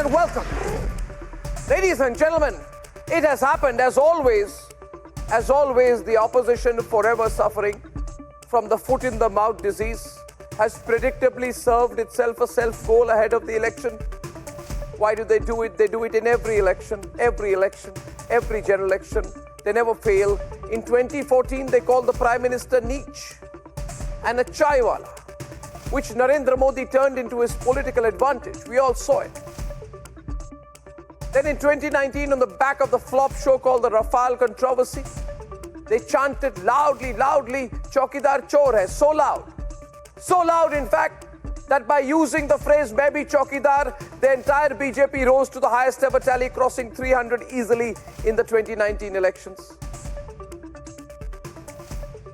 and welcome. Ladies and gentlemen, it has happened as always, the opposition forever suffering from the foot in the mouth disease has predictably served itself a self-goal ahead of the election. Why do they do it? They do it in every election, every general election. They never fail. In 2014, they called the Prime Minister Neech and a chaiwala, which Narendra Modi turned into his political advantage. We all saw it. Then in 2019, on the back of the flop show called the Rafale controversy, they chanted loudly, Chowkidar chore hai, so loud in fact, that by using the phrase "Main bhi Chowkidar," the entire BJP rose to the highest ever tally, crossing 300 easily in the 2019 elections.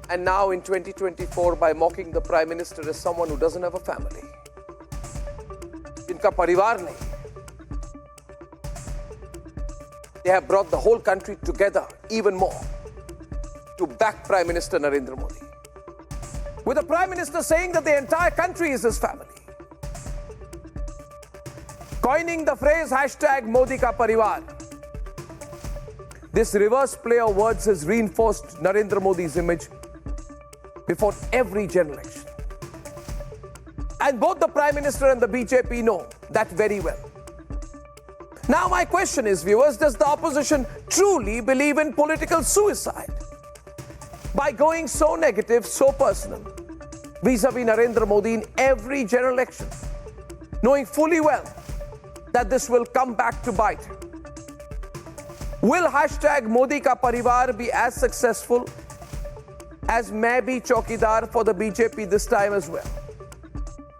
And now in 2024, by mocking the Prime Minister as someone who doesn't have a family, Modi Ka Parivar nahi, they have brought the whole country together even more to back Prime Minister Narendra Modi, with the Prime Minister saying that the entire country is his family, coining the phrase #Modi Ka Parivar. This reverse play of words has reinforced Narendra Modi's image before every general election. And both the Prime Minister and the BJP know that very well. Now my question is, viewers, does the opposition truly believe in political suicide by going so negative, so personal, vis-a-vis Narendra Modi in every general election, knowing fully well that this will come back to bite? Will #Modi Ka Parivar be as successful as Main bhi Chowkidar for the BJP this time as well?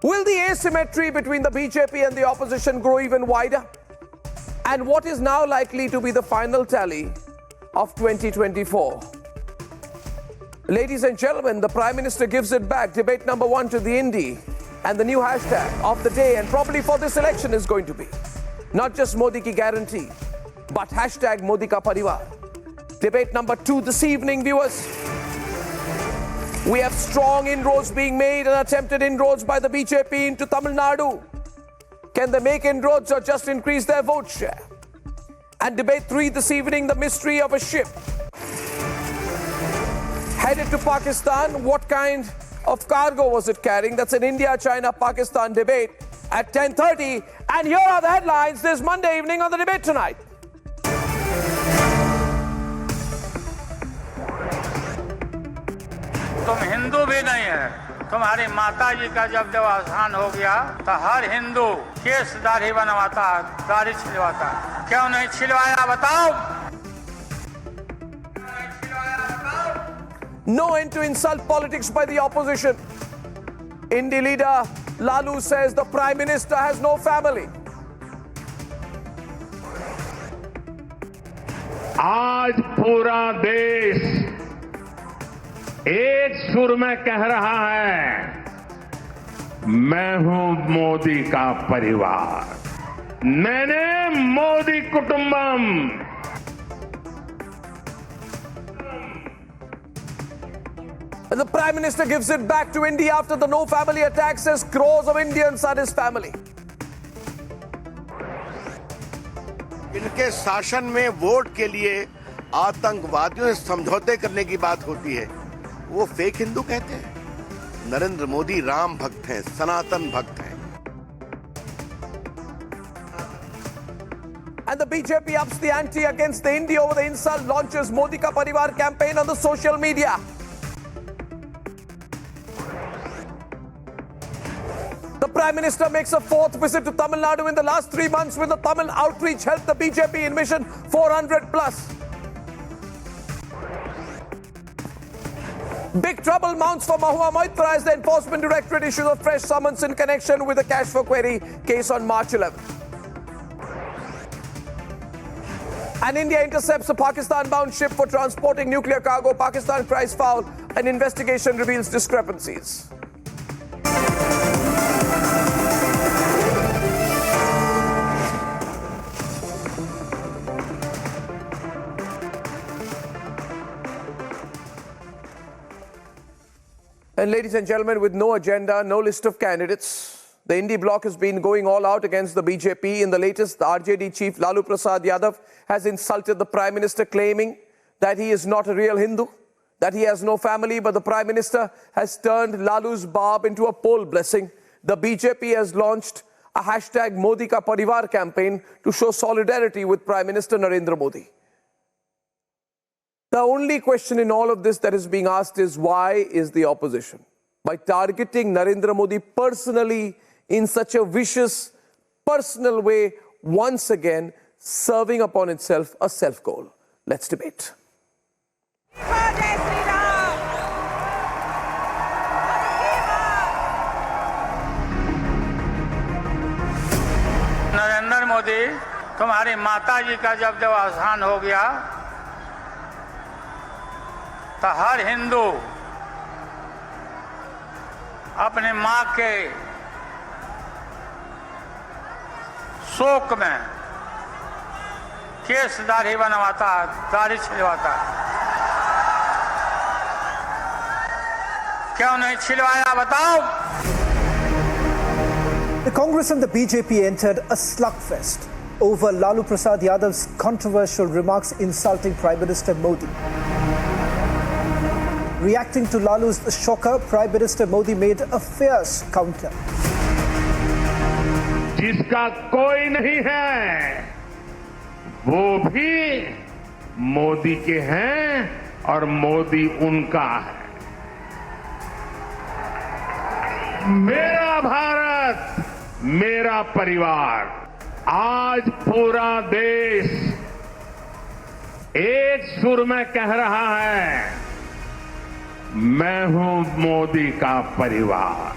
Will the asymmetry between the BJP and the opposition grow even wider? And what is now likely to be the final tally of 2024? Ladies and gentlemen, the Prime Minister gives it back. Debate number 1 to the Indy. And the new hashtag of the day, and probably for this election, is going to be not just Modi ki guarantee, but #Modi Ka Parivar. Debate number 2 this evening, viewers. We have strong inroads being made and attempted inroads by the BJP into Tamil Nadu. Can they make inroads or just increase their vote share? And debate 3 this evening, the mystery of a ship headed to Pakistan. What kind of cargo was it carrying? That's an India-China-Pakistan debate at 10:30. And here are the headlines this Monday evening on the Debate Tonight. तुम हिंदू भी नहीं है। तुम्हारी माता जी का जब देवसान हो गया तो हर हिंदू केस दाढ़ी बनवाता, दाढ़ी छिलवाता। क्यों नहीं छिलवाया बताओ? No end to insult politics by the opposition. Indie leader Lalu says the Prime Minister has no family. आज पूरा देश एक सुर में कह रहा है, मैं हूं मोदी का परिवार, मैंने Modi कुटुंबम। And the Prime Minister gives it back to India after the no family attack, says crores of Indians are his family. इनके शासन में वोट के लिए आतंकवादियों से समझौते करने की बात होती है, वो फेक हिंदू कहते हैं। नरेंद्र मोदी राम भक्त हैं, सनातन भक्त हैं। And the BJP ups the ante against the India over the insult, launches Modi Ka Parivar campaign on the social media. The Prime Minister makes a 4th visit to Tamil Nadu in the last 3 months, with the Tamil outreach helped the BJP in mission 400 plus. Big trouble mounts for Mahua Moitra as the Enforcement Directorate issues a fresh summons in connection with the cash for query case on March 11th. And India intercepts a Pakistan-bound ship for transporting nuclear cargo. Pakistan cries foul. An investigation reveals discrepancies. And ladies and gentlemen, with no agenda, no list of candidates, The Indie bloc has been going all out against the BJP. In the latest, the RJD chief Lalu Prasad Yadav has insulted the Prime Minister, claiming that he is not a real Hindu, that he has no family, but the Prime Minister has turned Lalu's Barb into a poll blessing. The BJP has launched a hashtag Modi Ka Parivar campaign to show solidarity with Prime Minister Narendra Modi. The only question in all of this that is being asked is, why is the opposition, by targeting Narendra Modi personally in such a vicious, personal way, once again serving upon itself a self-goal? Let's debate. Narendra Modi, तुम्हारी माता जी का जब देवसान हो गया तो हर हिंदू अपने मां के शोक में केस दाढ़ी बनवाता है, दाढ़ी छिलवाता है। क्यों नहीं छिलवाया बताओ? The Congress and the BJP entered a slugfest over Lalu Prasad Yadav's controversial remarks insulting Prime Minister Modi. Reacting to Lalu's shocker, Prime Minister Modi made a fierce counter. जिसका कोई नहीं है वो भी मोदी के हैं और मोदी उनका है। मेरा भारत, मेरा परिवार, आज पूरा देश एक सुर में कह रहा है, मैं हूं मोदी का परिवार।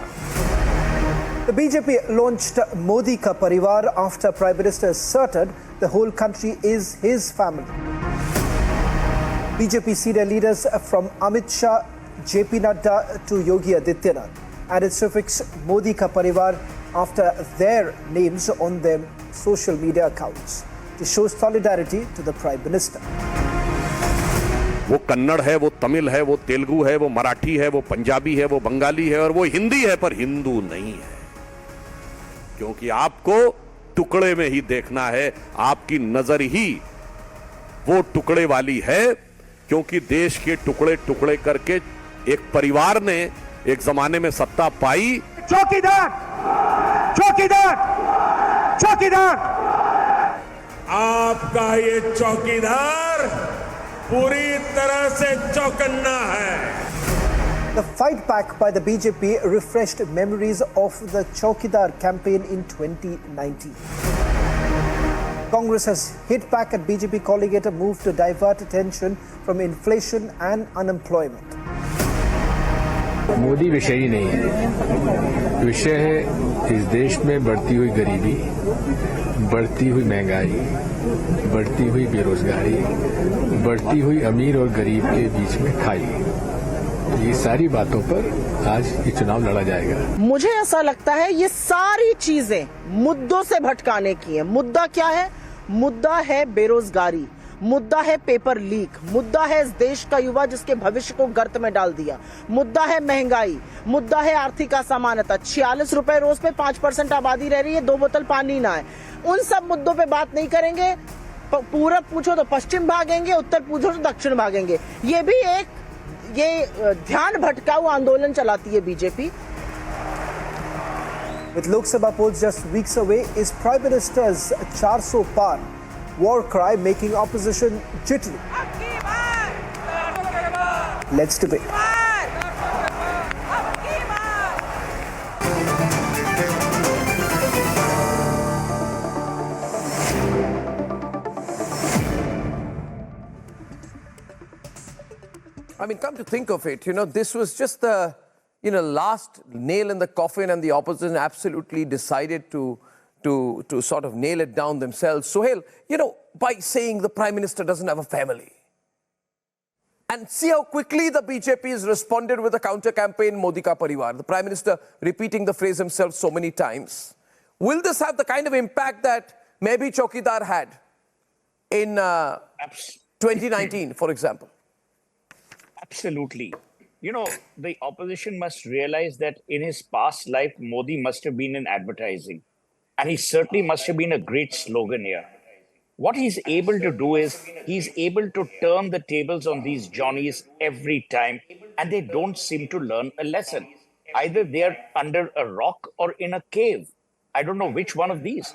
The BJP launched Modi Ka Parivar after Prime Minister asserted the whole country is his family. BJP senior leaders from Amit Shah, JP Nadda to Yogi Adityanath added suffix Modi Ka Parivar after their names on their social media accounts to show solidarity to the Prime Minister. वो कन्नड़ है, वो तमिल है, वो तेलुगु है, वो मराठी है, वो पंजाबी है, वो बंगाली है और वो हिंदी है, पर हिंदू नहीं है। क्योंकि आपको टुकड़े में ही देखना है, आपकी नजर ही वो टुकड़े वाली है, क्योंकि देश के टुकड़े टुकड़े करके एक परिवार ने एक जमाने में सत्ता पाई। चौकीदार, चौकीदार, चौकीदार, आपका ये चौकीदार पूरी तरह से चौकन्ना है। The fight back by the BJP refreshed memories of the Chowkidar campaign in 2019. Congress has hit back at BJP, calling it a move to divert attention from inflation and unemployment. Modi विषय ही नहीं है, विषय है इस देश में बढ़ती हुई गरीबी, बढ़ती हुई महंगाई, बढ़ती हुई बेरोजगारी, बढ़ती हुई अमीर और गरीब के बीच में खाई। ये सारी बातों पर आज ये चुनाव लड़ा जाएगा। मुझे ऐसा लगता है ये सारी चीजें मुद्दों से भटकाने की है। मुद्दा क्या है? मुद्दा है बेरोजगारी, मुद्दा है पेपर लीक, मुद्दा है इस देश का युवा जिसके भविष्य को गर्त में डाल दिया, मुद्दा है महंगाई, मुद्दा है आर्थिक असमानता। 46 रुपए रोज पे 5% आबादी रह रही है, 2 बोतल पानी ना है। उन सब मुद्दों पे बात नहीं करेंगे। पूरब पूछो तो पश्चिम भागेंगे, उत्तर पूछो तो दक्षिण भागेंगे। ये भी एक ध्यान भटकाऊ आंदोलन चलाती है BJP. With Lok Sabha polls just weeks away, is Prime Minister's 400 par war cry making opposition jittery? Let's debate. I mean, come to think of it, this was just the, last nail in the coffin, and the opposition absolutely decided to sort of nail it down themselves. Sohail, by saying the Prime Minister doesn't have a family. And see how quickly the BJP has responded with a counter-campaign, Modi Ka Parivar. The Prime Minister repeating the phrase himself so many times. Will this have the kind of impact that maybe Chowkidar had in 2019, for example? Absolutely. the opposition must realize that in his past life, Modi must have been in advertising. And he certainly must have been a great sloganeer. What he's able to do is he's able to turn the tables on these Johnnies every time, and they don't seem to learn a lesson. Either they're under a rock or in a cave. I don't know which one of these.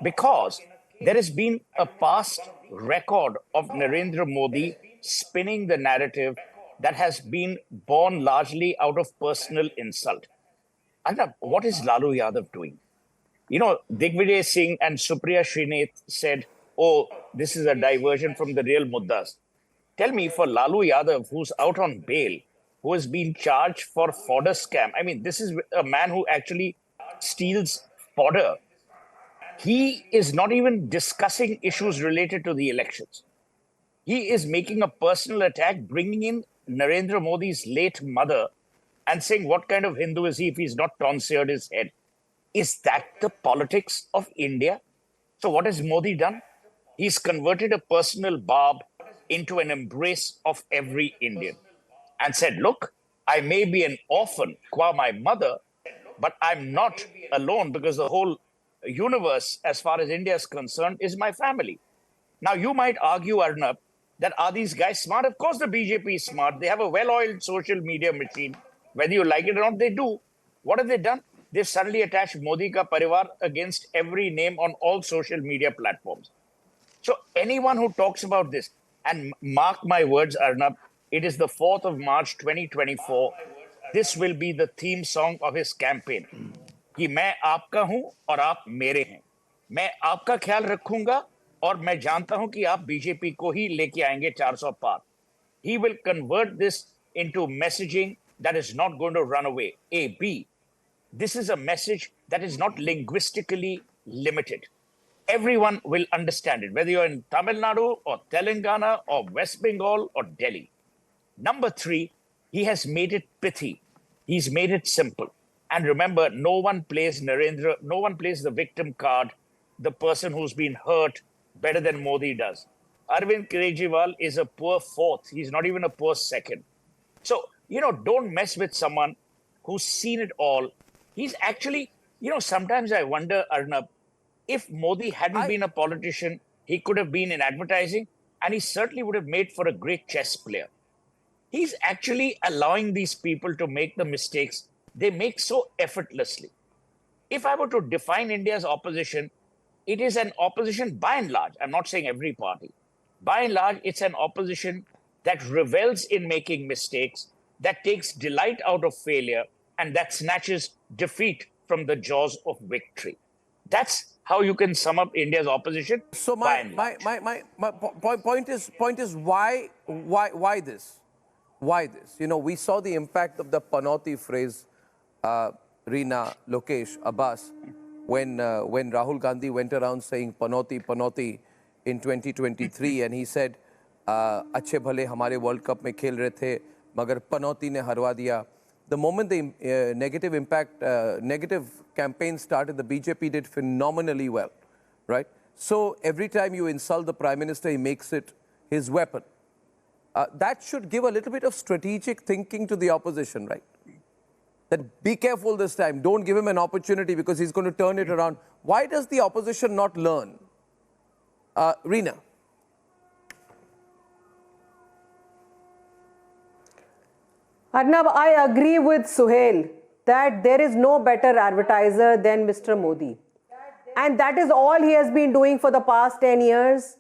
Because there has been a past record of Narendra Modi spinning the narrative that has been born largely out of personal insult. Arnab, what is Lalu Yadav doing? Digvijay Singh and Supriya Srinath said, oh, this is a diversion from the real muddas. Tell me, for Lalu Yadav, who's out on bail, who has been charged for fodder scam. I mean, this is a man who actually steals fodder. He is not even discussing issues related to the elections. He is making a personal attack, bringing in Narendra Modi's late mother and saying, what kind of Hindu is he if he's not tonsured his head? Is that the politics of India? So what has Modi done? He's converted a personal Barb into an embrace of every Indian and said, look, I may be an orphan qua my mother, but I'm not alone because the whole universe, as far as India is concerned, is my family. Now, you might argue, Arnab, that are these guys smart? Of course, the BJP is smart. They have a well-oiled social media machine. Whether you like it or not, they do. What have they done? They've suddenly attached Modi Ka Parivar against every name on all social media platforms. So anyone who talks about this, and mark my words, Arnab, it is the 4th of March, 2024. This will be the theme song of his campaign. कि मैं आपका हूं और आप मेरे हैं. मैं आपका ख्याल रखूंगा और मैं जानता हूं कि आप बीजेपी को ही लेके आएंगे 400 पार. He will convert this into messaging that is not going to run away. A, B. This is a message that is not linguistically limited. Everyone will understand it, whether you're in Tamil Nadu or Telangana or West Bengal or Delhi. Number 3, he has made it pithy. He's made it simple. And remember, no one plays the victim card, the person who's been hurt, better than Modi does. Arvind Kejriwal is a poor 4th. He's not even a poor 2nd. So, don't mess with someone who's seen it all. He's actually, sometimes I wonder, Arnab, if Modi hadn't been a politician, he could have been in advertising, and he certainly would have made for a great chess player. He's actually allowing these people to make the mistakes they make so effortlessly. If I were to define India's opposition, it is an opposition by and large. I'm not saying every party. By and large, it's an opposition that revels in making mistakes, that takes delight out of failure, and that snatches defeat from the jaws of victory. That's how you can sum up India's opposition. So my point is why this? Why this? We saw the impact of the Panoti phrase, Reena, Lokesh, Abbas, when Rahul Gandhi went around saying Panoti, Panoti in 2023, and he said, "Achhe bhale hamare World Cup mein khel rahe the, magar Panoti ne harwa diya." The moment the negative campaign started, the BJP did phenomenally well, right? So every time you insult the Prime Minister, he makes it his weapon. That should give a little bit of strategic thinking to the opposition, right? That be careful this time. Don't give him an opportunity because he's going to turn it around. Why does the opposition not learn? Reena. Arnab, I agree with Suhail that there is no better advertiser than Mr. Modi. And that is all he has been doing for the past 10 years.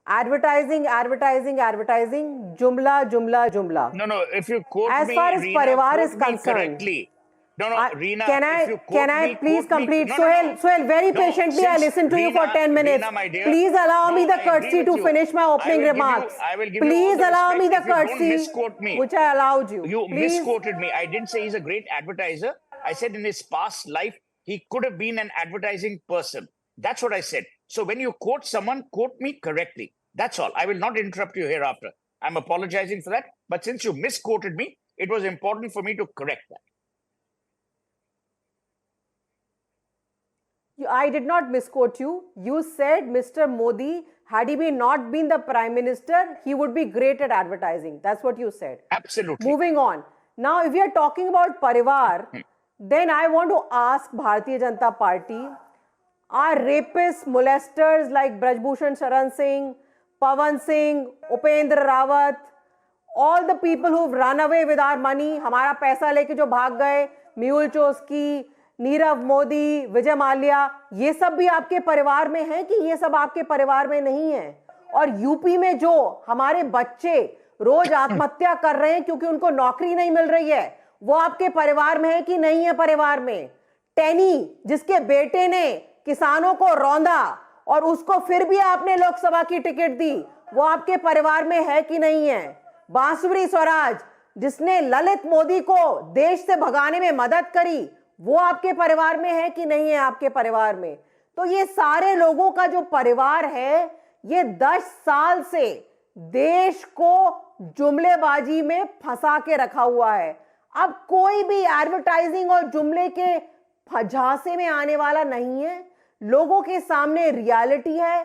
Advertising, advertising, advertising, jumla, jumla, jumla. No, if you quote as me, far as Reena, Parivar is quote me concerned. Correctly. No, Reena, can I please complete? Suhail, very patiently, I listened to you for 10 minutes. Reena, my dear, please allow me the courtesy to finish my opening remarks. Please allow me the courtesy, which I allowed you. You misquoted me. I didn't say he's a great advertiser. I said in his past life, he could have been an advertising person. That's what I said. So when you quote someone, quote me correctly. That's all. I will not interrupt you hereafter. I'm apologizing for that. But since you misquoted me, it was important for me to correct that. I did not misquote you. You said Mr. Modi, had he not been the Prime Minister, he would be great at advertising. That's what you said. Absolutely. Moving on. Now, if we are talking about Parivar, then I want to ask Bharatiya Janata Party, are rapists, molesters like Brajbhushan Sharan Singh, Pawan Singh, Upendra Rawat, all the people who've run away with our money, हमारा पैसा लेके जो भाग गए, मेहुल चोस्की, नीरव मोदी, विजय माल्या, ये सब भी आपके परिवार में हैं कि ये सब आपके परिवार में नहीं है? और यूपी में जो हमारे बच्चे रोज आत्महत्या कर रहे हैं क्योंकि उनको नौकरी नहीं मिल रही है, वो आपके परिवार में है कि नहीं है परिवार में? टेनी, जिसके बेटे ने किसानों को रौंदा और उसको फिर भी आपने लोकसभा की टिकट दी, वो आपके परिवार में है कि नहीं है? बांसुरी स्वराज, जिसने ललित मोदी को देश से भगाने में मदद करी, वो आपके परिवार में है कि नहीं है आपके परिवार में? तो ये सारे लोगों का जो परिवार है, ये 10 साल से देश को जुमलेबाजी में फंसा के रखा हुआ है. अब कोई भी एडवर्टाइजिंग और जुमले के झांसे में आने वाला नहीं है. लोगों के सामने रियलिटी है.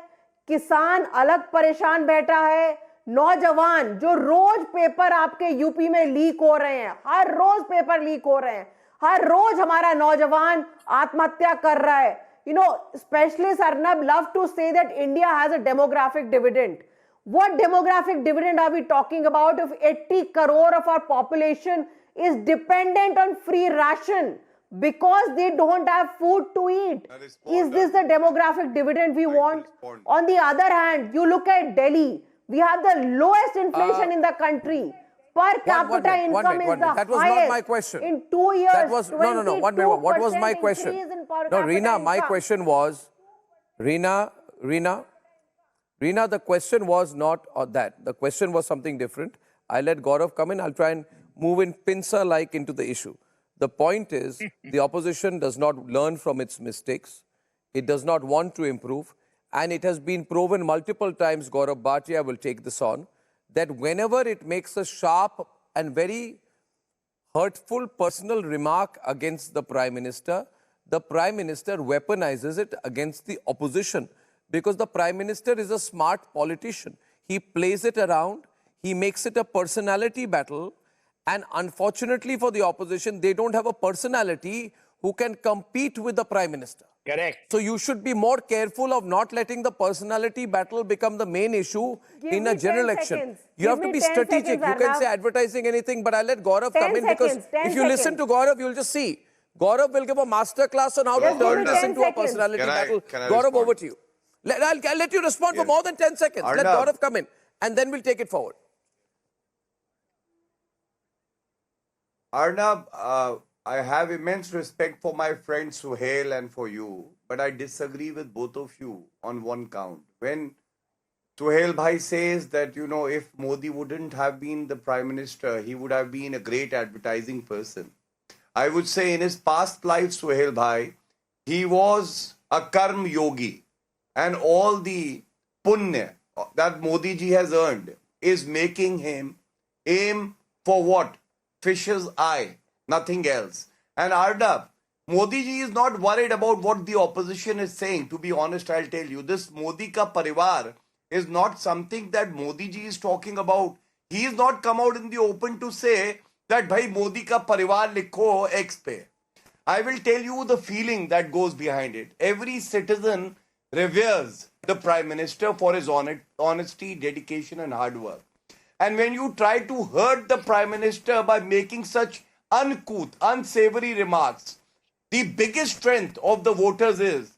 किसान अलग परेशान बैठा है, नौजवान जो रोज पेपर आपके यूपी में लीक हो रहे हैं, हर रोज पेपर लीक हो रहे हैं, हर रोज हमारा नौजवान आत्महत्या कर रहा है. You know, specialists Arnab love to say that India has a demographic dividend. What demographic dividend are we talking about if 80 crore of our population is dependent on free ration because they don't have food to eat? Is this the demographic dividend we want? On the other hand, you look at Delhi, we have the lowest inflation in the country. Per capita income is the that was highest. Not my question. In 2 years, that was no. 1 minute. What was my question? No, Reena, my income. question was, Reena, the question was not that. The question was something different. I let Gaurav come in. I'll try and move in pincer-like into the issue. The point is, the opposition does not learn from its mistakes. It does not want to improve. And it has been proven multiple times, Gaurav Bhatia will take this on, that whenever it makes a sharp and very hurtful personal remark against the Prime Minister weaponizes it against the opposition, because the Prime Minister is a smart politician. He plays it around, he makes it a personality battle, and unfortunately for the opposition, they don't have a personality who can compete with the Prime Minister. Correct. So you should be more careful of not letting the personality battle become the main issue in a general election. You have to be strategic. You can say advertising anything, but I'll let Gaurav come in because if you listen to Gaurav, you'll just see. Gaurav will give a master class on how to turn this into a personality battle. Gaurav, over to you. I'll let you respond for more than 10 seconds. Arnab. Let Gaurav come in and then we'll take it forward. Arnab, I have immense respect for my friend Suhail and for you, but I disagree with both of you on one count. When Suhail Bhai says that, you know, if Modi wouldn't have been the Prime Minister, he would have been a great advertising person. I would say in his past life, Suhail Bhai, he was a karm yogi, and all the punya that Modi ji has earned is making him aim for what? Fish's eye. Nothing else. And Arnab, Modi ji is not worried about what the opposition is saying. To be honest, I'll tell you, this Modi Ka Parivar is not something that Modi ji is talking about. He has not come out in the open to say that bhai Modi Ka Parivar likho X pe. I will tell you the feeling that goes behind it. Every citizen reveres the Prime Minister for his honesty, dedication and hard work. And when you try to hurt the Prime Minister by making such uncouth, unsavory remarks, the biggest strength of the voters is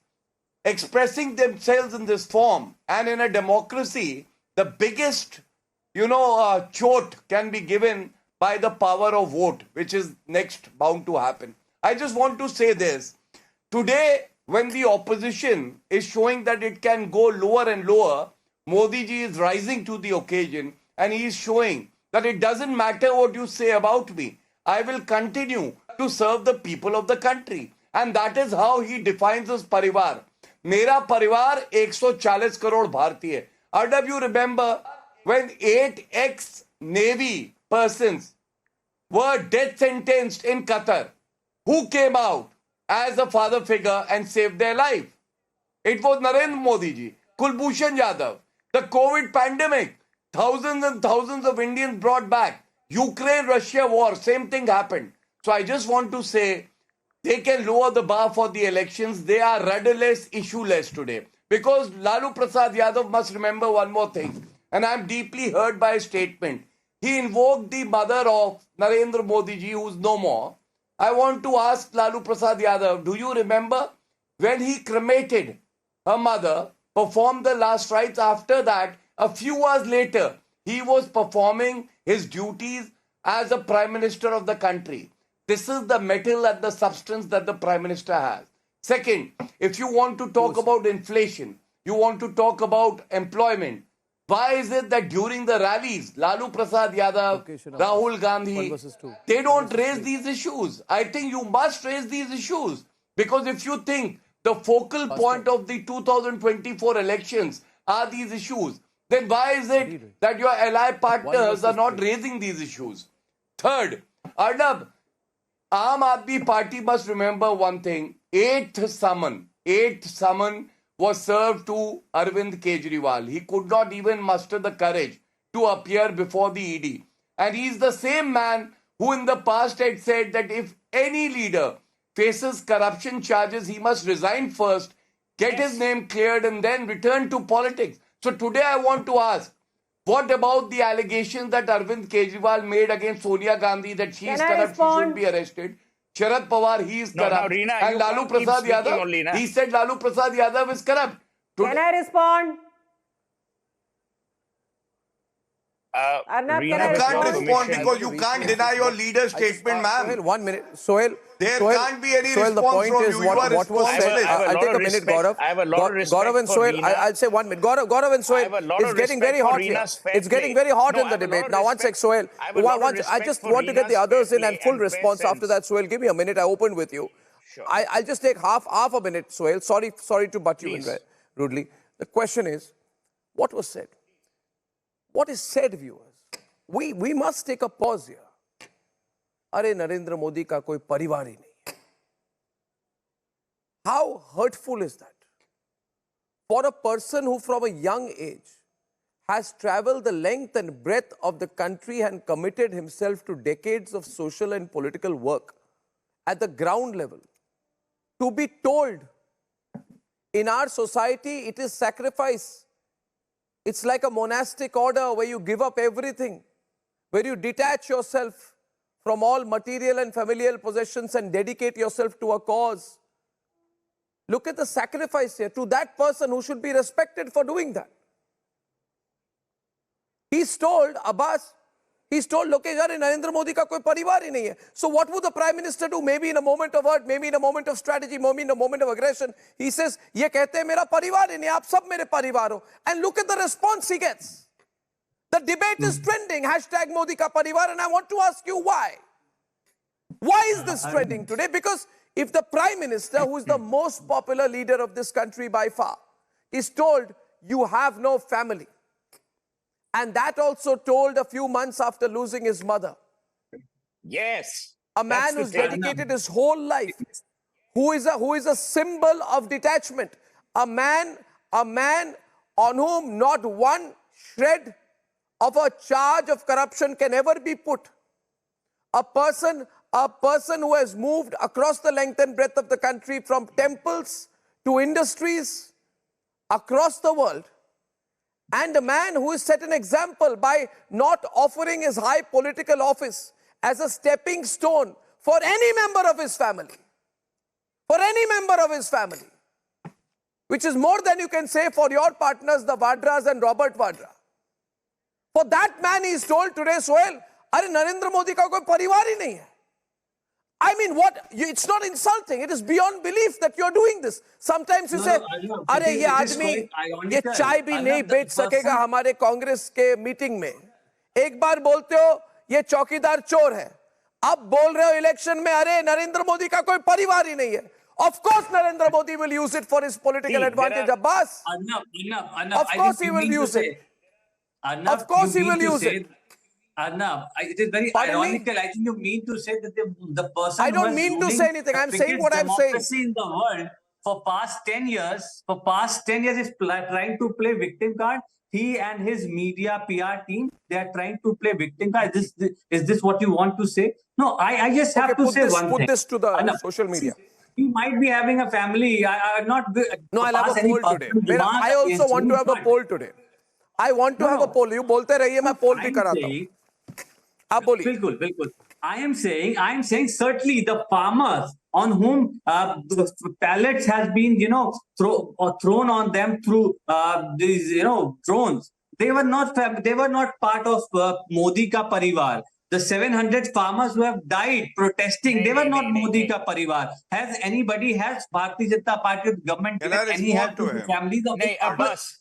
expressing themselves in this form. And in a democracy, the biggest, chot can be given by the power of vote, which is next bound to happen. I just want to say this. Today, when the opposition is showing that it can go lower and lower, Modi ji is rising to the occasion and he is showing that it doesn't matter what you say about me. I will continue to serve the people of the country. And that is how he defines his parivar. Mera parivar 140 crore Bharatiya. Arnab, you remember when 8 ex-Navy persons were death sentenced in Qatar? Who came out as a father figure and saved their life? It was Narendra Modi ji, Kulbhushan Yadav. The COVID pandemic, thousands and thousands of Indians brought back. Ukraine-Russia war, same thing happened. So I just want to say, they can lower the bar for the elections. They are rudderless, issueless today. Because Lalu Prasad Yadav must remember one more thing. And I'm deeply hurt by his statement. He invoked the mother of Narendra Modi ji, who's no more. I want to ask Lalu Prasad Yadav, do you remember when he cremated her mother, performed the last rites? After that, a few hours later, he was performing his duties as a Prime Minister of the country. This is the metal and the substance that the Prime Minister has. Second, if you want to talk about inflation, you want to talk about employment, why is it that during the rallies, Lalu Prasad Yadav, Rahul Gandhi, they don't raise these issues? I think you must raise these issues. Because if you think the focal point of the 2024 elections are these issues, then why is it that your ally partners are not raising these issues? Third, Arnab, Aam Aadmi Party must remember one thing. Eighth summon was served to Arvind Kejriwal. He could not even muster the courage to appear before the ED. And he is the same man who in the past had said that if any leader faces corruption charges, he must resign first, get his name cleared and then return to politics. So today I want to ask, what about the allegations that Arvind Kejriwal made against Sonia Gandhi that she is corrupt, she should be arrested? Sharad Pawar, he is corrupt. Reena, and Lalu Prasad Yadav, he said Lalu Prasad Yadav is corrupt. Can I respond? Arnab, you can't respond because you can't deny your leader's statement, ma'am. Sohail, 1 minute. Sohail, there can't be any Sohail, response the point from is you. what was said. I'll take a minute, Gaurav. I have a lot of respect Gaurav and for Sohail, Reena. I'll say 1 minute. Gaurav and Sohail, it's getting very hot here. It's getting very hot in the debate. Now, one sec, Sohail. I just want to get the others in and full response after that. Sohail, give me a minute. I opened with you. Sure. I'll just take half a minute, Sohail. Sorry to butt you in rudely. The question is, what was said? What is said, viewers? We must take a pause here. Arey Narendra Modi ka koi parivar hi nahi. How hurtful is that? For a person who from a young age has traveled the length and breadth of the country and committed himself to decades of social and political work at the ground level, to be told in our society it is sacrifice. It's like a monastic order where you give up everything, where you detach yourself from all material and familial possessions and dedicate yourself to a cause. Look at the sacrifice here to that person who should be respected for doing that. He's told Abbas, he's told Lokesh, Narendra Modi ka koi parivar hi nahi hai. So what would the Prime Minister do? Maybe in a moment of hurt, maybe in a moment of strategy, maybe in a moment of aggression. He says, ye kehte hai mera parivar hi nahi, aap sab mere parivar ho. And look at the response he gets. The debate is trending, hashtag Modi Ka Parivar, and I want to ask you why. Why is this trending today? Because if the Prime Minister, who is the most popular leader of this country by far, is told, you have no family, and that also told a few months after losing his mother. Yes. A man who's dedicated his whole life, who is a symbol of detachment, a man on whom not one shred of a charge of corruption can ever be put. A person who has moved across the length and breadth of the country from temples to industries across the world. And a man who has set an example by not offering his high political office as a stepping stone for any member of his family. For any member of his family. Which is more than you can say for your partners, the Vadras and Robert Vadra. For that man, he is told today, Sohail, Arey Narendra Modi ka koi parivar hi nahi hai. I mean, it's not insulting. It is beyond belief that you are doing this. Sometimes you say, Arey ye aadmi, ye chai bhi nahi bech sakega hamare Congress ke meeting mein. Ek baar bolte ho, ye Chowkidar chor hai. Ab bol rahe ho election mein, Arey Narendra Modi ka koi parivar hi nahi hai. Of course, Narendra Modi will use it for his political advantage, Abbas. Of course he will use it. Of course he will use it. Arnab, it is very ironical. I think you mean to say that the person I don't mean to say anything. I'm saying what I'm saying. In the world for past 10 years, is trying to play victim card. He and his media PR team, they are trying to play victim card. Is this what you want to say? No, I just have to say one thing. Put this to the social media. You might be having a family. I'm not. No, I'll have a poll today. I also want to have a poll today. I want to have a poll. You bolte rahiye, main poll bhi karata hu. Aap boliye. Bilkul. I am saying certainly the farmers on whom the pallets has been, thrown on them through these, drones. They were not part of Modi Ka Parivar. The 700 farmers who have died protesting, they were not Modi Ka Parivar. Has Bharatiya Janata Party government given any help to the families of the farmers?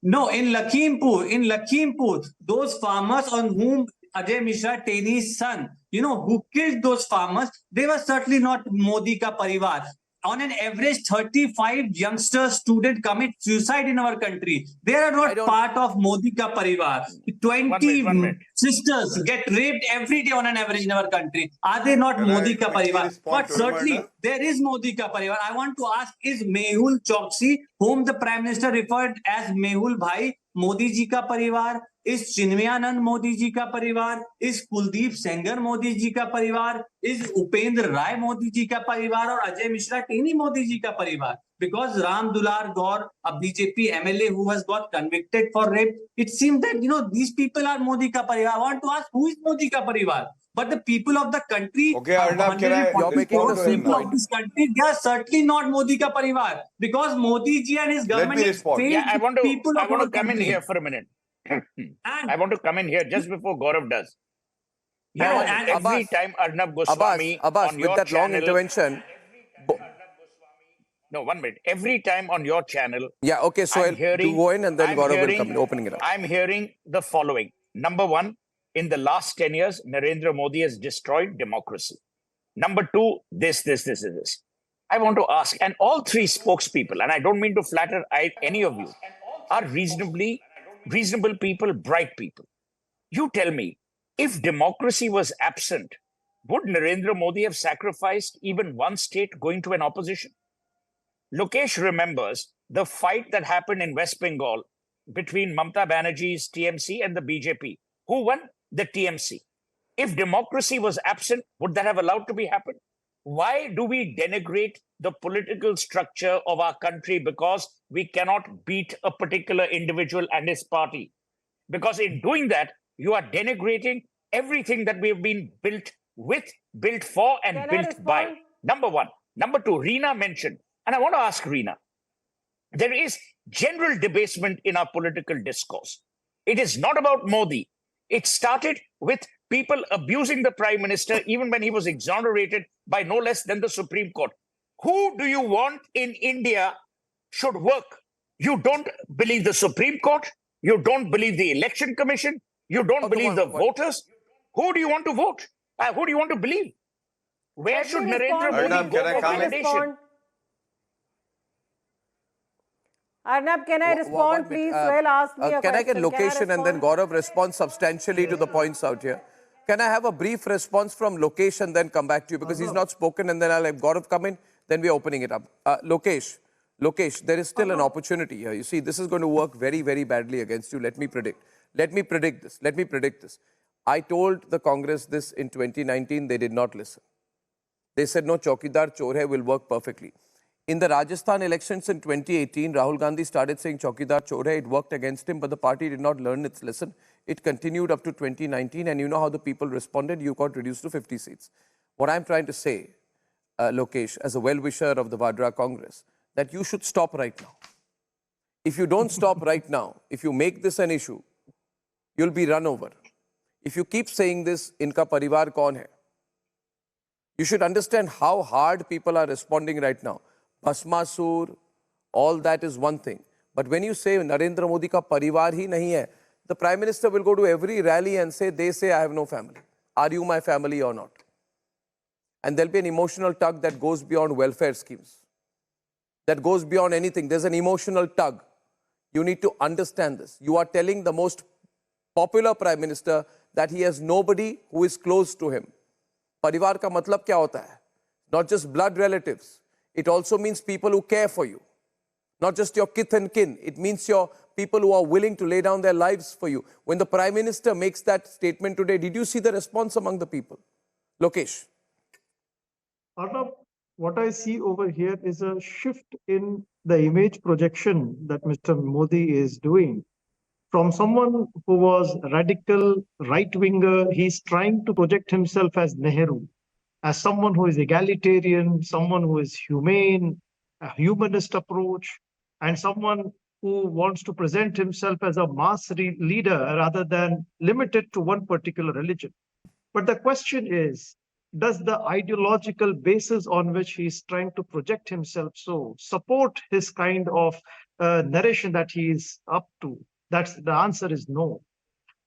No, in Lakhimpur, those farmers on whom Ajay Mishra, Teni's son, who killed those farmers, they were certainly not Modi Ka Parivar. On an average, 35 youngsters, students commit suicide in our country. They are not part of Modi Ka Parivar. 20 sisters get raped every day on an average in our country. Are they not Modi Ka Parivar? But certainly, there is Modi Ka Parivar. I want to ask, is Mehul Choksi, whom the Prime Minister referred as Mehul Bhai, Modi Ji Ka Parivar? Is Chinmayanand Modi Ji Ka Parivar? Is Kuldeep Sengar Modi Ji Ka Parivar? Is Upendra Rai Modi Ji Ka Parivar? Or Ajay Mishra Teni Modi Ji Ka Parivar? Because Ram Dular Gaur, a BJP MLA who has got convicted for rape, it seems that, these people are Modi Ka Parivar. I want to ask, who is Modi Ka Parivar? But the people of the country, okay, Arnab, you're making the same point. Of this country, they are certainly not Modi Ka Parivar. Because Modi Ji and his government failed I want to come country. in here for a minute. I want to come in here just before Gaurav does. Every time Arnab Goswami Abbas, on with your that long channel, intervention. No, 1 minute. Every time on your channel. Yeah, okay, so you go in and then Gaurav will come in, opening it up. I'm hearing the following. Number one, in the last 10 years, Narendra Modi has destroyed democracy. Number two, this. I want to ask, and all three spokespeople, and I don't mean to flatter any of you, are reasonable people, bright people. You tell me, if democracy was absent, would Narendra Modi have sacrificed even one state going to an opposition? Lokesh remembers the fight that happened in West Bengal between Mamata Banerjee's TMC and the BJP. Who won? The TMC. If democracy was absent, would that have allowed to be happen? Why do we denigrate the political structure of our country because we cannot beat a particular individual and his party? Because in doing that, you are denigrating everything that we have been built with, built for, and built by. Number one. Number two, Reena mentioned, and I want to ask Reena, there is general debasement in our political discourse. It is not about Modi. It started with people abusing the Prime Minister even when he was exonerated by no less than the Supreme Court. Who do you want in India should work? You don't believe the Supreme Court. You don't believe the Election Commission. You don't believe the voters. Who do you want to vote? Who do you want to believe? Where should Narendra Modi go for validation? Arnab, can I respond, please? Suhail asked me a question. Can I get location and then Gaurav respond substantially to the points out here? Can I have a brief response from Lokesh and then come back to you? Because he's not spoken and then I'll have Gaurav come in, then we're opening it up. Lokesh, there is still an opportunity here. You see, this is going to work very, very badly against you. Let me predict this. I told the Congress this in 2019. They did not listen. They said, no, Chowkidar Chore hai will work perfectly. In the Rajasthan elections in 2018, Rahul Gandhi started saying Chowkidar Chore hai. It worked against him, but the party did not learn its lesson. It continued up to 2019, and you know how the people responded. You got reduced to 50 seats. What I'm trying to say, Lokesh, as a well-wisher of the Vadra Congress, that you should stop right now. If you don't stop right now, if you make this an issue, you'll be run over. If you keep saying this, Inka Parivar kaun hai? You should understand how hard people are responding right now. Bhasmasur, all that is one thing. But when you say Narendra Modi ka parivar hi nahi hai, the Prime Minister will go to every rally and say, they say I have no family. Are you my family or not? And there'll be an emotional tug that goes beyond welfare schemes. That goes beyond anything. There's an emotional tug. You need to understand this. You are telling the most popular Prime Minister that he has nobody who is close to him. Parivar ka matlab kya hota hai? Not just blood relatives. It also means people who care for you, not just your kith and kin. It means your people who are willing to lay down their lives for you. When the Prime Minister makes that statement today, did you see the response among the people? Lokesh. Arnab, what I see over here is a shift in the image projection that Mr. Modi is doing. From someone who was radical right-winger, he's trying to project himself as Nehru, as someone who is egalitarian, someone who is humane, a humanist approach, and someone who wants to present himself as a mass leader rather than limited to one particular religion. But the question is, does the ideological basis on which he's trying to project himself so support his kind of narration that he is up to? That's the answer is no.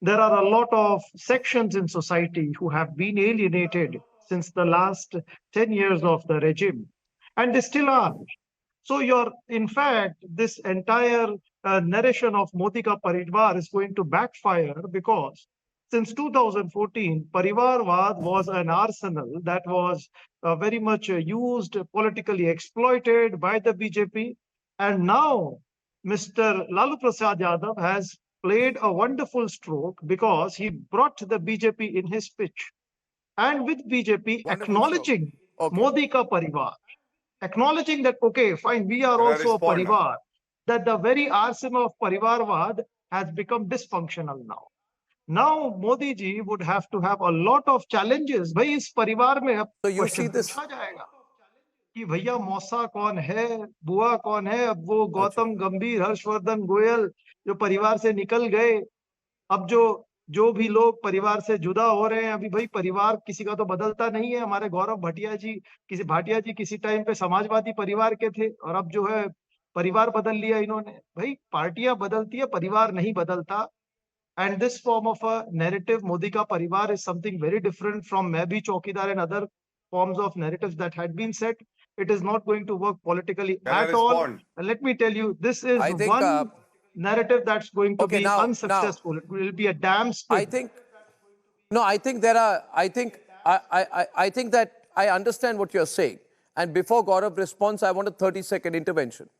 There are a lot of sections in society who have been alienated since the last 10 years of the regime, and they still are. So in fact, this entire narration of Modi Ka Parivar is going to backfire, because since 2014, Parivarvad was an arsenal that was very much used, politically exploited by the BJP. And now Mr. Lalu Prasad Yadav has played a wonderful stroke, because he brought the BJP in his pitch. And with BJP acknowledging Modi Ka Parivar, acknowledging that, okay, fine, we are also a Parivar, that the very arsenal of Parivarvad has become dysfunctional now. Now Modi ji would have to have a lot of challenges. Bhai, is parivar mein ab question पूछा जाएगा कि भैया मौसा कौन है, बुआ कौन है, अब वो गौतम गंभीर, हर्षवर्धन गोयल जो परिवार से निकल गए, अब जो भी लोग परिवार से जुदा हो रहे हैं, अभी भाई परिवार किसी का तो बदलता नहीं है। हमारे गौरव भाटिया जी किसी टाइम पे समाजवादी परिवार के थे, और अब जो है परिवार बदल लिया इन्होंने। भाई पार्टियां बदलती है, परिवार नहीं बदलता। And this form of a narrative, Modi Ka Parivar, is something very different from maybe Chowkidar and other forms of narratives that had been set. It is not going to work politically at all. And let me tell you, this is one narrative that's going to be unsuccessful. It will be a damn spin. I think that I understand what you're saying. And before Gaurav responds, I want a 30-second intervention.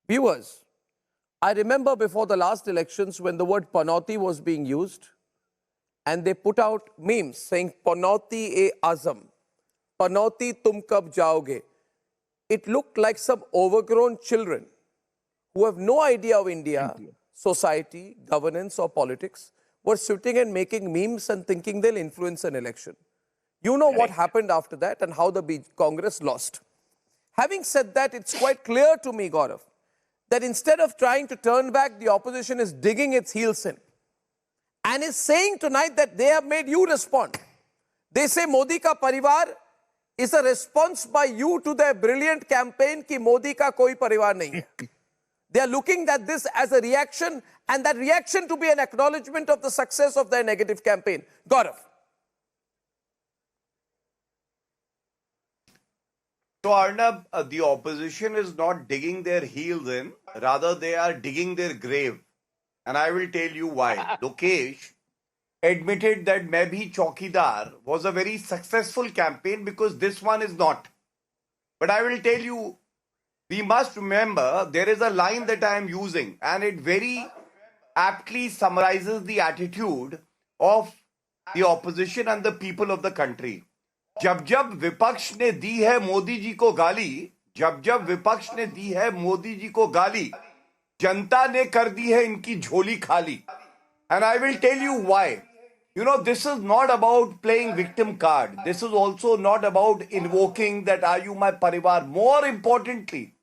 Viewers, I remember before the last elections when the word Panauti was being used, and they put out memes saying Panauti-e-Azam, Panauti tum kab jaoge. It looked like some overgrown children who have no idea of India, society, governance or politics were sitting and making memes and thinking they'll influence an election. You know what happened after that and how the Congress lost. Having said that, it's quite clear to me, Gaurav, that instead of trying to turn back, the opposition is digging its heels in and is saying tonight that they have made you respond. They say Modi Ka Parivar is a response by you to their brilliant campaign ki Modi ka koi parivar nahi hai. They are looking at this as a reaction, and that reaction to be an acknowledgement of the success of their negative campaign. Gaurav. So Arnab, the opposition is not digging their heels in, rather they are digging their grave. And I will tell you why. Lokesh admitted that maybe Chowkidar was a very successful campaign because this one is not. But I will tell you, we must remember there is a line that I am using, and it very aptly summarizes the attitude of the opposition and the people of the country. जब जब विपक्ष ने दी है मोदी जी को गाली, जब जब विपक्ष ने दी है मोदी जी को गाली, जनता ने कर दी है इनकी झोली खाली. And I will tell you why. You know, this is not about playing victim card. This is also not about invoking that are you my parivar. More importantly,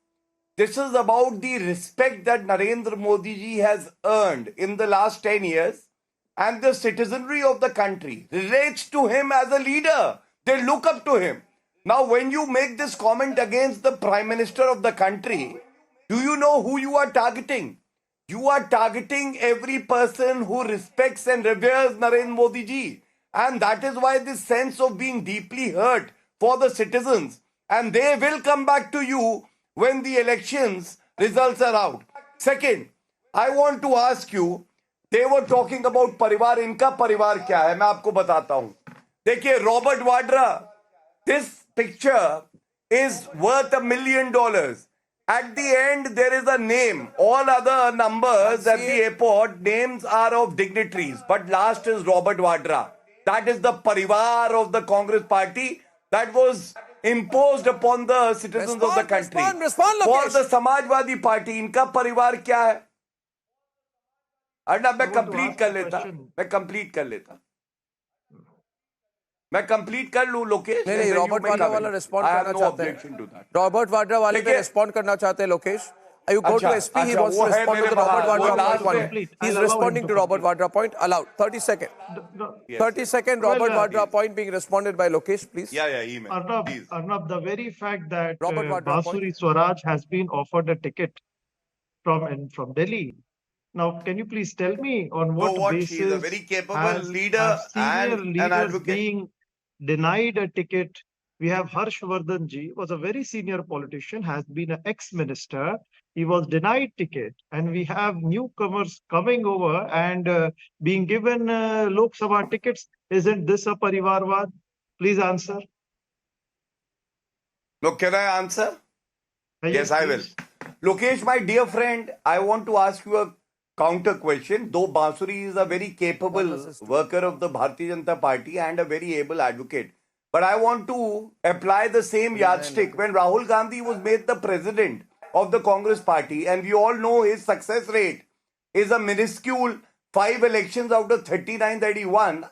this is about the respect that Narendra Modi ji has earned in the last 10 years, and the citizenry of the country relates to him as a leader. They look up to him. Now, when you make this comment against the Prime Minister of the country, do you know who you are targeting? You are targeting every person who respects and reveres Narendra Modi ji. And that is why this sense of being deeply hurt for the citizens. And they will come back to you when the elections results are out. Second, I want to ask you, they were talking about parivar. इनका परिवार क्या है? मैं आपको बताता हूँ. देखिए, Robert Vadra, this picture is worth $1 million. At the end, there is a name. All other numbers at the airport, names are of dignitaries. But last is Robert Vadra. That is the Parivar of the Congress party that was imposed upon the citizens of the country. For the Samajwadi party, इनका परिवार क्या है? अर्नब मैं complete कर लेता. मैं complete कर लूं लोकेश. नहीं रॉबर्ट वाड्रा वाला रिस्पॉन्ड करना चाहते हैं. रॉबर्ट वाड्रा वाले पे रिस्पॉन्ड करना चाहते हैं Lokesh. You go to SP, he wants to respond to the Robert Vadra point. He's responding to Robert Vadra point. Allowed. 30 seconds. 30 second Robert Vadra point being responded by Lokesh, please. Email. Arnab, the very fact that Basuri Swaraj has been offered a ticket from Delhi. Now, can you please tell me on what basis she is a very capable leader and an advocate being denied a ticket? We have Harshvardhan ji, was a very senior politician, has been an ex-minister. He was denied ticket, and we have newcomers coming over and being given Lok Sabha tickets. Isn't this a Parivarvad? Please answer. Look, can I answer? Yes, I will. Lokesh, my dear friend, I want to ask you a counter question. Though Basuri is a very capable worker of the Bharatiya Janata Party and a very able advocate, but I want to apply the same yardstick. When Rahul Gandhi was made the president of the Congress party, and we all know his success rate is a minuscule 5 elections out of 39 that he won.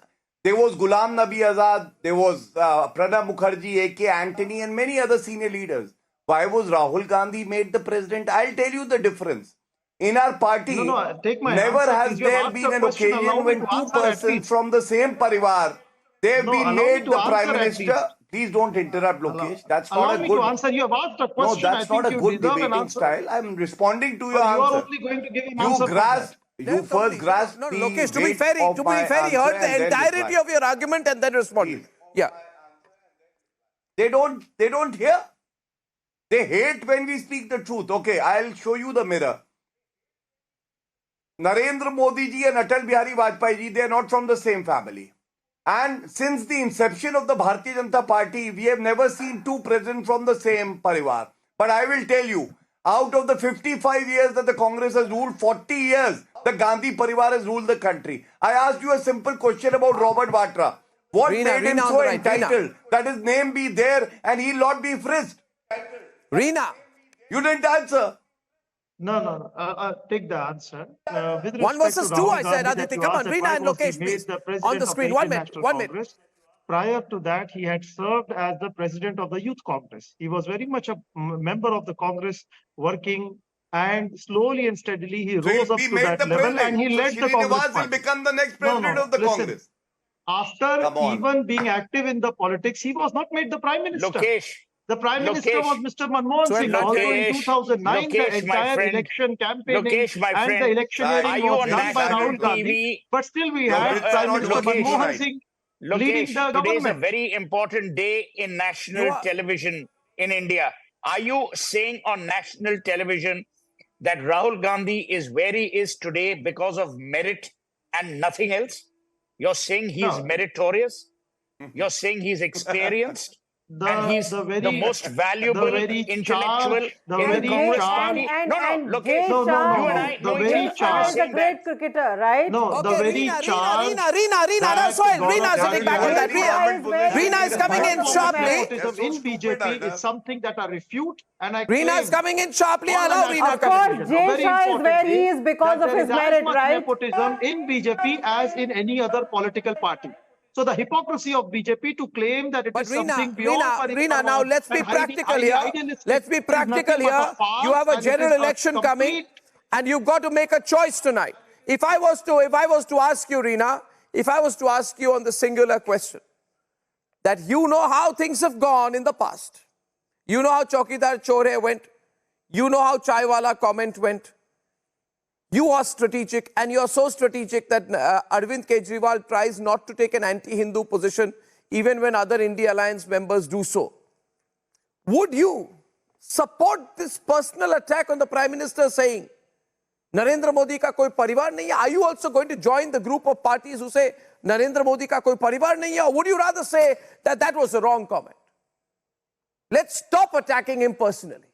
There was Ghulam Nabi Azad, there was Pranab Mukherjee, A.K. Antony, and many other senior leaders. Why was Rahul Gandhi made the president? I'll tell you the difference. In our party, never has there been an occasion when two persons from the same parivar, they've been made the Prime Minister. Please don't interrupt, Lokesh. That's not a good answer. You have asked a question. No, that's not a good debating style. I'm responding to your answer. You are only going to give an answer. You first grasp the Lokesh, to be fair, he heard the entirety of your argument and then responded. Yeah. They don't hear. They hate when we speak the truth. Okay, I'll show you the mirror. Narendra Modi ji and Atal Bihari Vajpayee ji, they are not from the same family. And since the inception of the Bharatiya Janata Party, we have never seen two presidents from the same parivar. But I will tell you, out of the 55 years that the Congress has ruled, 40 years, the Gandhi parivar has ruled the country. I asked you a simple question about Robert Vadra. What made him so entitled that his name be there and he'll not be frisked? Reena. You didn't answer. No. Take the answer. 1 versus 2, I said. Aditi, come on. Reena and Lokesh, please. On the screen. 1 minute. 1 minute. Prior to that, he had served as the president of the Youth Congress. He was very much a member of the Congress, working, and slowly and steadily he rose up to that level and he led the Congress party. Will become the next president of the Congress. After even being active in the politics, he was not made the Prime Minister. Lokesh. The Prime Minister was Mr. Manmohan Singh. Also in 2009, the entire election campaigning and the electioneering was done by Rahul Gandhi. But still we had Prime Minister Manmohan Singh leading the government. Today is a very important day in national television in India. Are you saying on national television that Rahul Gandhi is where he is today because of merit and nothing else? You're saying he's meritorious? You're saying he's experienced? And he's the most valuable intellectual in the Congress party. You and I know each other. He's a great cricketer, right? No, the very charge. Reena is sitting back on that. Reena is coming in sharply. In BJP is something that I refute, and I. Reena is coming in sharply. Allow Reena. Of course, Jay Shah is where he is because of his merit, right? Nepotism in BJP as in any other political party. So the hypocrisy of BJP to claim that it is something beyond Reena, now let's be practical here. Let's be practical here. You have a general election coming, and you've got to make a choice tonight. If I was to ask you, Reena, if I was to ask you on the singular question, that you know how things have gone in the past. You know how Chowkidar Chore went. You know how Chaiwala comment went. You are strategic, and you are so strategic that Arvind Kejriwal tries not to take an anti-Hindu position even when other India Alliance members do so. Would you support this personal attack on the Prime Minister saying, Narendra Modi ka koi parivar nahi hai? Are you also going to join the group of parties who say, Narendra Modi ka koi parivar nahi hai? Or would you rather say that that was a wrong comment? Let's stop attacking him personally.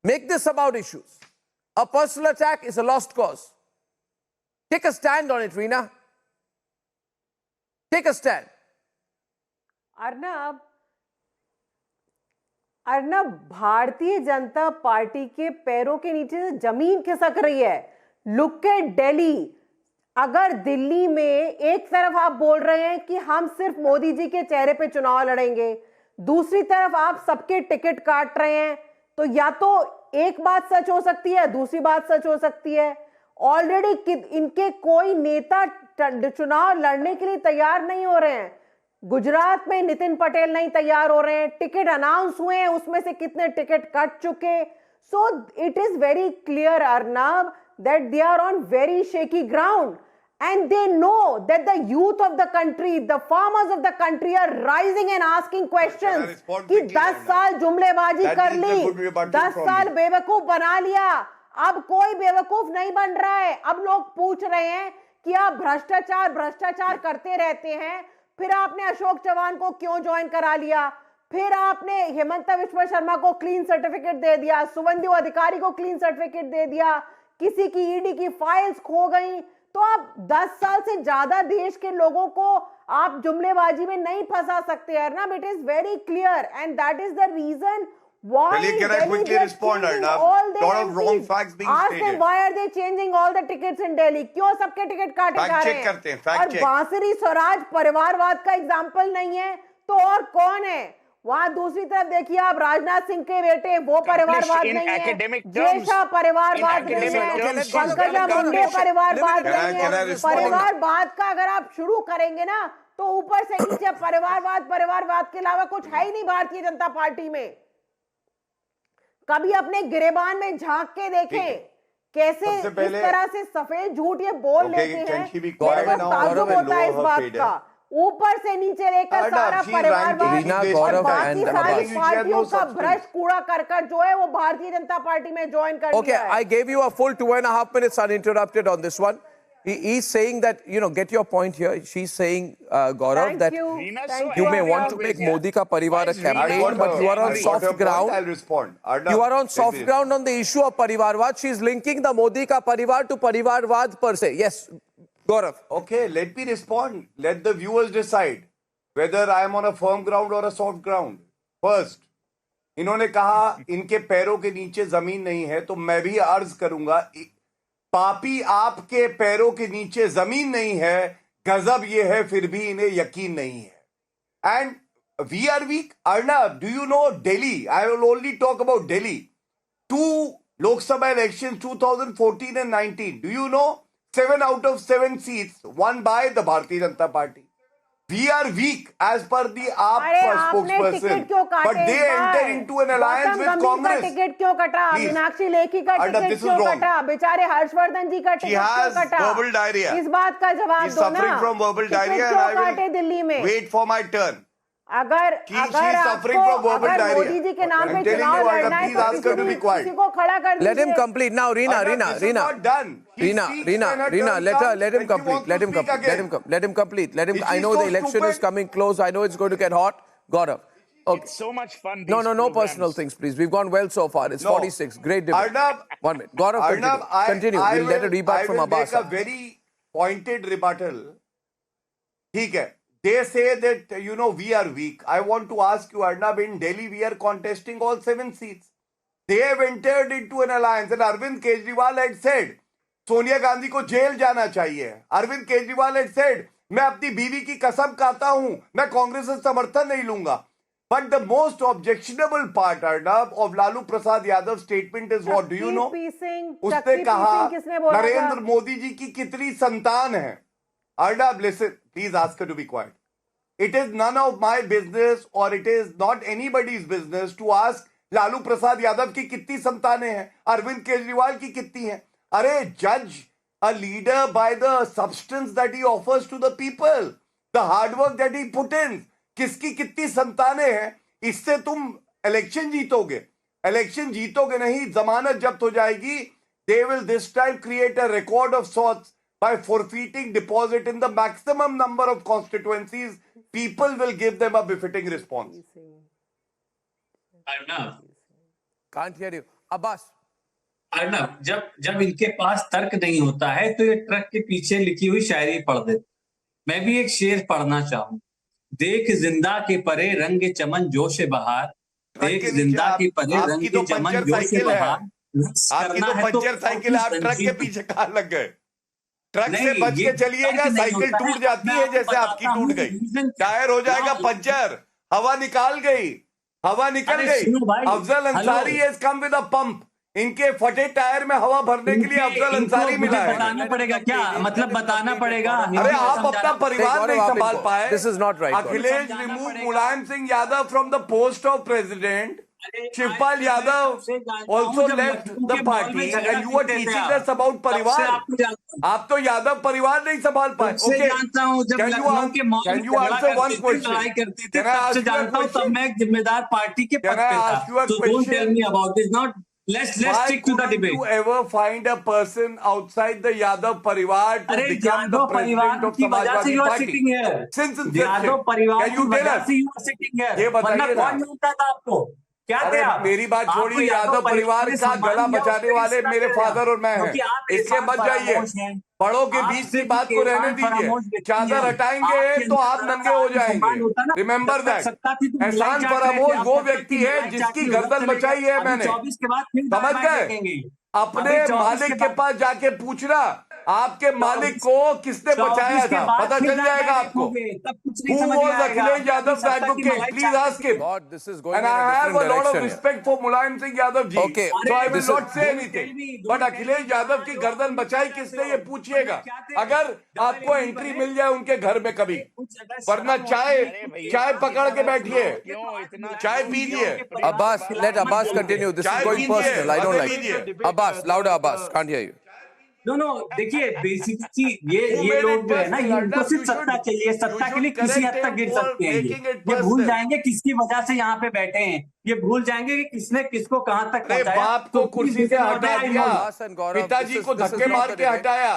Make this about issues. A personal attack is a lost cause. Take a stand on it, Reena. Take a stand. Arnab, Bharatiya Janata party के पैरों के नीचे से जमीन खिसक रही है. Look at Delhi. अगर दिल्ली में एक तरफ आप बोल रहे हैं कि हम सिर्फ मोदी जी के चेहरे पे चुनाव लड़ेंगे, दूसरी तरफ आप सबके टिकट काट रहे हैं, तो या तो एक बात सच हो सकती है, दूसरी बात सच हो सकती है. ऑलरेडी इनके कोई नेता चुनाव लड़ने के लिए तैयार नहीं हो रहे हैं. गुजरात में नितिन पटेल नहीं तैयार हो रहे हैं. टिकट अनाउंस हुए हैं, उसमें से कितने टिकट कट चुके. So it is very clear, Arnab, that they are on very shaky ground, and they know that the youth of the country, the farmers of the country are rising and asking questions कि 10 साल जुमलेबाजी कर ली, 10 साल बेवकूफ बना लिया, अब कोई बेवकूफ नहीं बन रहा है. अब लोग पूछ रहे हैं कि आप भ्रष्टाचार करते रहते हैं, फिर आपने अशोक चौहान को क्यों ज्वाइन करा लिया, फिर आपने हेमंत बिश्वा शर्मा को क्लीन सर्टिफिकेट दे दिया, शुभेंदु अधिकारी को क्लीन सर्टिफिकेट दे दिया, किसी की ईडी की फाइल्स खो गई. तो आप 10 साल से ज्यादा देश के लोगों को आप जुमलेबाजी में नहीं फंसा सकते. Arnab, it is very clear, and that is the reason why can I quickly respond, Arnab? Lot of wrong facts being stated. Why are they changing all the tickets in Delhi? क्यों सबके टिकट काटे जा रहे हैं? करते हैं, fact और check. बांसुरी स्वराज परिवारवाद का एग्जाम्पल नहीं है तो और कौन है? वहां दूसरी तरफ देखिए आप, राजनाथ सिंह के बेटे, वो परिवारवाद नहीं है, जयशाह परिवारवाद नहीं है, पंकजा मुंडे परिवारवाद नहीं है. परिवारवाद का अगर आप शुरू करेंगे ना तो ऊपर से नीचे परिवारवाद के अलावा कुछ है ही नहीं भारतीय जनता पार्टी में. कभी अपने गिरेबान में झांक के देखें कैसे इस तरह से सफेद झूठ ये बोल लेते हैं. ताज्जुब होता है इस बात का. ऊपर से नीचे लेकर सारा परिवारवाद और बाकी सारी पार्टियों का भ्रष्ट कूड़ा करकट जो है वो भारतीय जनता पार्टी में ज्वाइन कर लिया है. I gave you a full 2.5 minutes uninterrupted on this one. He's saying that, get your point here. She's saying, Gaurav, that you may want to make Modi Ka Parivar a campaign, but you are on soft ground. I'll respond. You are on soft ground on the issue of Parivarvad. She's linking the Modi Ka Parivar to Parivarvad per se. Yes, Gaurav. Okay, let me respond. Let the viewers decide whether I am on a firm ground or a soft ground. First, इन्होंने कहा इनके पैरों के नीचे जमीन नहीं है, तो मैं भी अर्ज करूंगा, पापी आपके पैरों के नीचे जमीन नहीं है, गजब ये है फिर भी इन्हें यकीन नहीं है. And we are weak. Arnab, do you know Delhi? I will only talk about Delhi. 2 Lok Sabha election 2014 and 19. Do you know 7 out of 7 seats won by the Bharatiya Janata Party? We are weak as per the AAP spokesperson, but they enter into an alliance with Congress. Ticket क्यों कटा? मीनाक्षी लेखी का ticket क्यों कटा? बेचारे हर्षवर्धन जी का ticket क्यों कटा? Verbal diarrhea. इस बात का जवाब दो ना. Suffering from verbal diarrhea, and I will wait for my turn. अगर मोदी जी के नाम पे चुनाव लड़ना है तो किसी को खड़ा कर दीजिए. Let him complete now. Reena, let him complete. Let him complete. I know the election is coming close. I know it's going to get hot. Gaurav. Okay. It's so much fun. No personal things, please. We've gone well so far. It's 46. Great debate. Arnab, 1 minute. Gaurav, continue. We'll let a rebut from Abbas. I will make a very pointed rebuttal. ठीक है. They say that, we are weak. I want to ask you, Arnab, in Delhi, we are contesting all 7 seats. They have entered into an alliance, and Arvind Kejriwal had said, Sonia Gandhi को jail जाना चाहिए. Arvind Kejriwal had said, मैं अपनी बीवी की कसम खाता हूं, मैं कांग्रेस से समर्थन नहीं लूंगा. But the most objectionable part, Arnab, of Lalu Prasad Yadav's statement is what? Do you know? उसने कहा नरेंद्र मोदी जी की कितनी संतान है. Arnab, listen, please ask her to be quiet. It is none of my business, or it is not anybody's business to ask Lalu Prasad Yadav की कितनी संतानें हैं, अरविंद केजरीवाल की कितनी हैं. अरे judge a leader by the substance that he offers to the people, the hard work that he put in. किसकी कितनी संतानें हैं, इससे तुम इलेक्शन जीतोगे. इलेक्शन जीतोगे नहीं, जमानत जब्त हो जाएगी. They will this time create a record of sorts by forfeiting deposit in the maximum number of constituencies. People will give them a befitting response. Arnab, Can't hear you. Abbas. Arnab, जब इनके पास तर्क नहीं होता है तो ये ट्रक के पीछे लिखी हुई शायरी पढ़ देते। मैं भी एक शेर पढ़ना चाहूँ। देख जिंदा के परे रंग चमन जोश बहार, देख जिंदा के परे रंग चमन जोश बहार। आपकी तो पंचर साइकिल, आप ट्रक के पीछे कहाँ लग गए? ट्रक से बच के चलिएगा, साइकिल टूट जाती है जैसे आपकी टूट गई, टायर हो जाएगा पंचर, हवा निकाल गई, हवा निकल गई। Afzal Ansari has come with a pump, इनके फटे टायर में हवा भरने के लिए अफजल अंसारी मिला है। बताना पड़ेगा क्या? मतलब बताना पड़ेगा। अरे आप अपना परिवार नहीं संभाल पाए। This is not right. Akhilesh remove Mulayam Singh Yadav from the post of president. Shivpal Yadav also left the party and you were teaching us about परिवार. आप तो यादव परिवार नहीं संभाल पाए. Okay. Can you answer one question? Can I ask you a question? तब मैं एक जिम्मेदार पार्टी के पद पे था. So don't tell me about this. Not let's stick to the debate. Why couldn't you ever find a person outside the Yadav परिवार to become the president of Samajwadi Party? Since inception. Yadav परिवार Can you tell us? ये बताइए ना. कौन मिलता था आपको? क्या थे आप? मेरी बात छोड़िए, यादव परिवार का गला बचाने वाले मेरे फादर और मैं हैं, इससे बच जाइए। बड़ों के बीच की बात को रहने दीजिए। चादर हटाएंगे तो आप नंगे हो जाएंगे। Remember that. एहसान फरामोश वो व्यक्ति है जिसकी गर्दन बचाई है मैंने, समझ गए? अपने मालिक के पास जाके पूछना, आपके मालिक को किसने बचाया था, पता चल जाएगा आपको। Who was Akhilesh Yadav's advocate? Please ask him. God, this is going And in I a have a different lot of direction. respect for Mulayam Singh Yadav ji. Okay. So I will This not is- say anything. But Akhilesh Yadav की गर्दन बचाई किसने ये पूछिएगा, अगर आपको entry मिल जाए उनके घर में कभी। वरना चाय पकड़ के बैठिए, चाय पीजिए। Abbas, let Abbas continue. This is going personal. I don't like it. Abbas, louder Abbas. Can't hear you. No देखिए बेसिकली ये लोग जो है ना, इनको सिर्फ सत्ता चाहिए, सत्ता के लिए किसी हद तक गिर सकते हैं। ये भूल जाएंगे किसकी वजह से यहाँ पे बैठे हैं, ये भूल जाएंगे कि किसने किसको कहाँ तक पहुंचाया। बाप को कुर्सी से हटा दिया, पिताजी को धक्के मार के हटाया,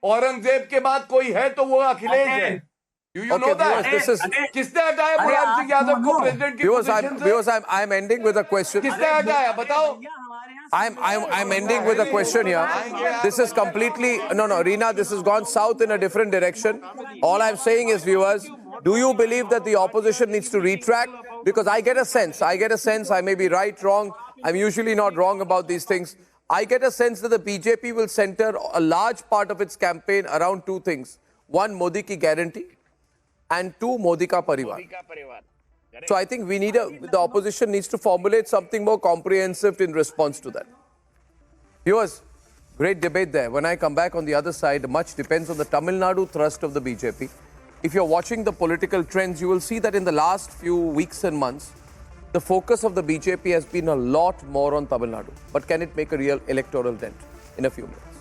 औरंगजेब के बाद कोई है तो वो अखिलेश है। You know that? किसने हटाया मुलायम सिंह यादव को प्रेसिडेंट की पोजीशन से? Viewers, I'm ending with a question. किसने हटाया बताओ? I'm ending with a question here. This is completely no, Reena. This has gone south in a different direction. All I'm saying is, viewers, do you believe that the opposition needs to retract? Because I get a sense. I may be right, wrong. I'm usually not wrong about these things. I get a sense that the BJP will center a large part of its campaign around two things: one, Modi ki guarantee, and two, Modi Ka Parivar. So I think the opposition needs to formulate something more comprehensive in response to that. Viewers, great debate there. When I come back on the other side, much depends on the Tamil Nadu thrust of the BJP. If you're watching the political trends, you will see that in the last few weeks and months, the focus of the BJP has been a lot more on Tamil Nadu. But can it make a real electoral dent? In a few minutes.